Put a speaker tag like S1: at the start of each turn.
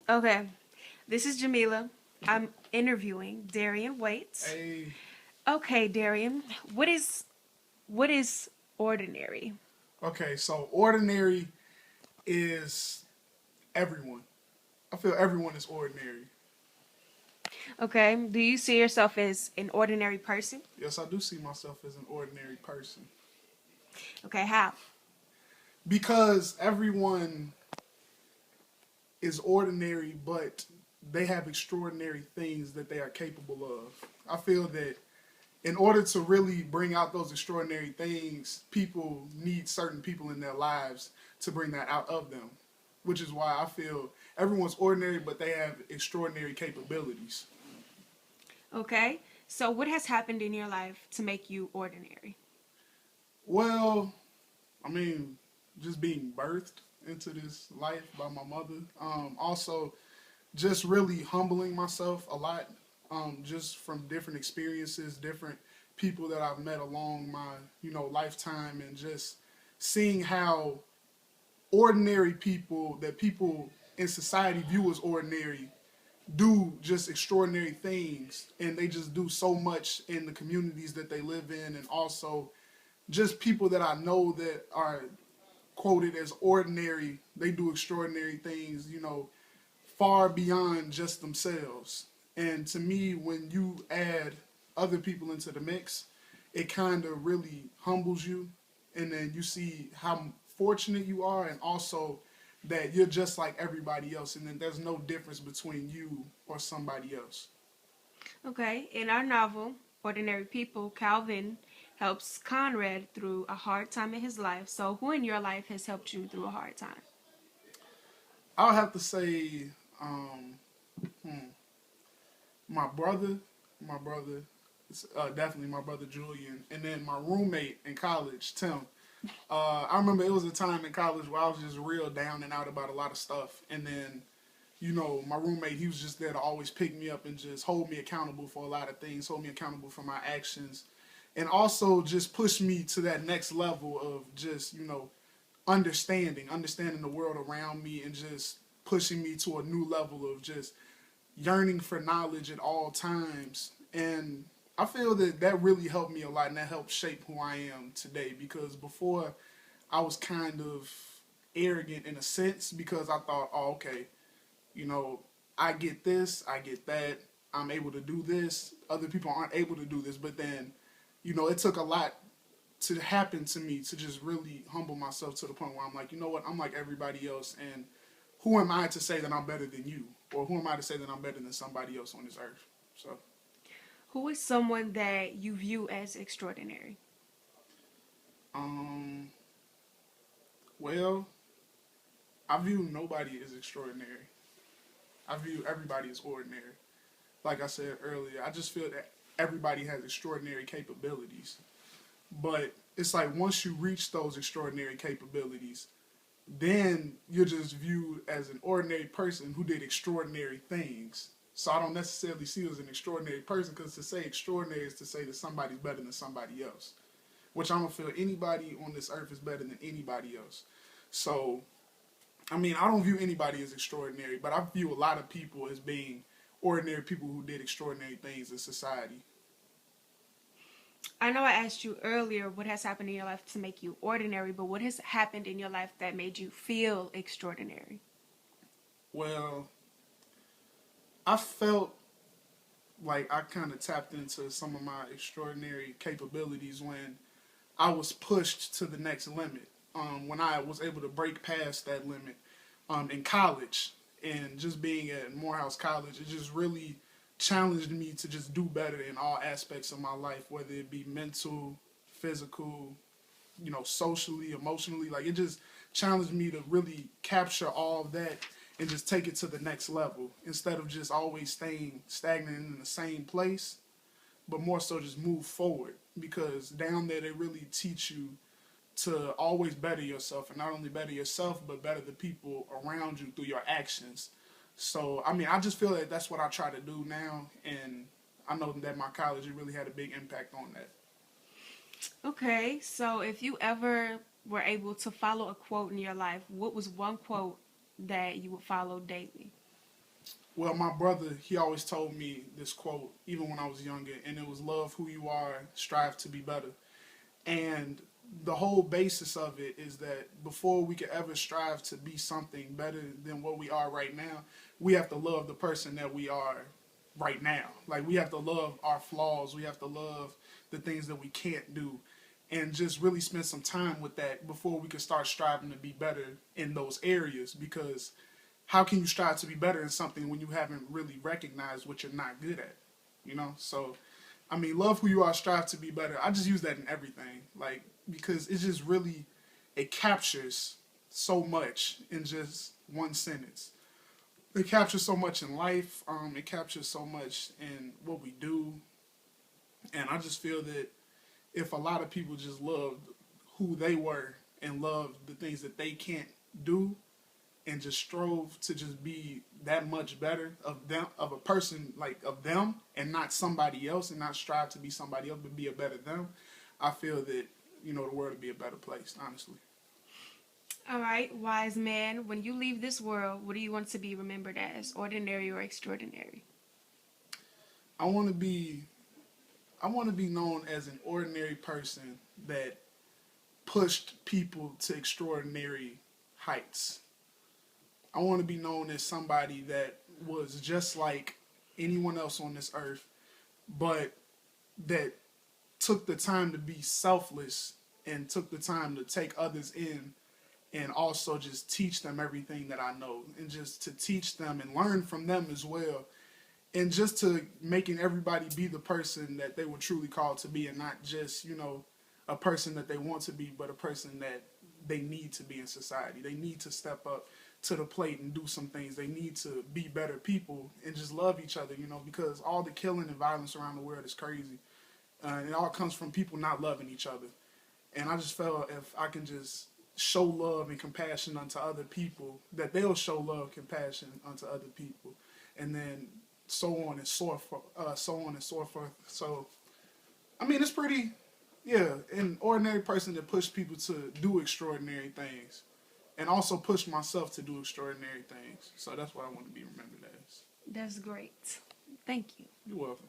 S1: Okay, this is Jamila. I'm interviewing Darien Waite.
S2: Hey,
S1: Okay, Darien, what is ordinary?
S2: okay, so ordinary is everyone. I feel everyone is ordinary.
S1: Okay, do you see yourself as an ordinary person?
S2: Yes, I do see myself as an ordinary person
S1: Okay, how?
S2: because everyone is ordinary, but they have extraordinary things that they are capable of. I feel that in order to really bring out those extraordinary things, people need certain people in their lives to bring that out of them, which is why I feel everyone's ordinary, but they have extraordinary capabilities.
S1: Okay, so what has happened in your life to make you ordinary?
S2: Well, I mean, just being birthed into this life by my mother. Also, just really humbling myself a lot, just from different experiences, different people that I've met along my lifetime, and just seeing how ordinary people that people in society view as ordinary do just extraordinary things, and they just do so much in the communities that they live in, and also just people that I know that are quoted as ordinary, they do extraordinary things, far beyond just themselves. And to me, when you add other people into the mix, it kind of really humbles you. And then you see how fortunate you are, and also that you're just like everybody else. And then there's no difference between you or somebody else.
S1: Okay, in our novel, Ordinary People, Calvin helps Conrad through a hard time in his life. So, who in your life has helped you through a hard time?
S2: I'll have to say, um, hmm, my brother, my brother, definitely my brother Julian, and then my roommate in college, Tim. I remember it was a time in college where I was just real down and out about a lot of stuff, and then my roommate, he was just there to always pick me up and just hold me accountable for a lot of things, hold me accountable for my actions, and also just push me to that next level of just understanding the world around me, and just pushing me to a new level of just yearning for knowledge at all times. And I feel that that really helped me a lot, and that helped shape who I am today. Because before, I was kind of arrogant in a sense, because I thought, oh, okay, you know, I get this, I get that, I'm able to do this. Other people aren't able to do this. But then, it took a lot to happen to me to just really humble myself to the point where I'm like, you know what, I'm like everybody else, and who am I to say that I'm better than you, or who am I to say that I'm better than somebody else on this earth? So,
S1: Who is someone that you view as extraordinary?
S2: um, well, I view nobody as extraordinary. I view everybody as ordinary. Like I said earlier, I just feel that everybody has extraordinary capabilities. But it's like once you reach those extraordinary capabilities, then you're just viewed as an ordinary person who did extraordinary things. So I don't necessarily see you as an extraordinary person, because to say extraordinary is to say that somebody's better than somebody else, which I don't feel anybody on this earth is better than anybody else. So, I mean, I don't view anybody as extraordinary, but I view a lot of people as being ordinary people who did extraordinary things in society.
S1: I know I asked you earlier what has happened in your life to make you ordinary, but what has happened in your life that made you feel extraordinary?
S2: Well, I felt like I kind of tapped into some of my extraordinary capabilities when I was pushed to the next limit. When I was able to break past that limit in college, and just being at Morehouse College, it just really challenged me to just do better in all aspects of my life, whether it be mental, physical, socially, emotionally. Like, it just challenged me to really capture all of that and just take it to the next level, instead of just always staying stagnant in the same place, but more so just move forward. Because down there, they really teach you to always better yourself, and not only better yourself, but better the people around you through your actions. So, I mean, I just feel that that's what I try to do now, and I know that my college, it really had a big impact on that.
S1: Okay, so if you ever were able to follow a quote in your life, what was one quote that you would follow daily?
S2: Well, my brother, he always told me this quote, even when I was younger, and it was love who you are, strive to be better. And the whole basis of it is that before we could ever strive to be something better than what we are right now, we have to love the person that we are right now. Like, we have to love our flaws, we have to love the things that we can't do, and just really spend some time with that before we can start striving to be better in those areas. Because how can you strive to be better in something when you haven't really recognized what you're not good at? You know? So, I mean, love who you are, strive to be better. I just use that in everything. Like, because it's just really, it captures so much in just one sentence. It captures so much in life. It captures so much in what we do. And I just feel that if a lot of people just loved who they were and loved the things that they can't do, and just strove to just be that much better of them, of a person, like of them, and not somebody else, and not strive to be somebody else, but be a better them, I feel that, you know, the world would be a better place, honestly.
S1: All right, wise man, when you leave this world, what do you want to be remembered as, ordinary or extraordinary?
S2: I want to be, I want to be known as an ordinary person that pushed people to extraordinary heights. I want to be known as somebody that was just like anyone else on this earth, but that took the time to be selfless and took the time to take others in, and also just teach them everything that I know, and just to teach them and learn from them as well, and just to making everybody be the person that they were truly called to be, and not just, you know, a person that they want to be, but a person that they need to be in society. They need to step up to the plate and do some things. They need to be better people and just love each other, you know, because all the killing and violence around the world is crazy. And it all comes from people not loving each other. And I just felt if I can just show love and compassion unto other people, that they'll show love and compassion unto other people. And then so on and so forth. So on and so forth. So, I mean, it's pretty, yeah, an ordinary person that pushed people to do extraordinary things, and also pushed myself to do extraordinary things. So that's what I want to be remembered as.
S1: That's great. Thank you.
S2: You're welcome.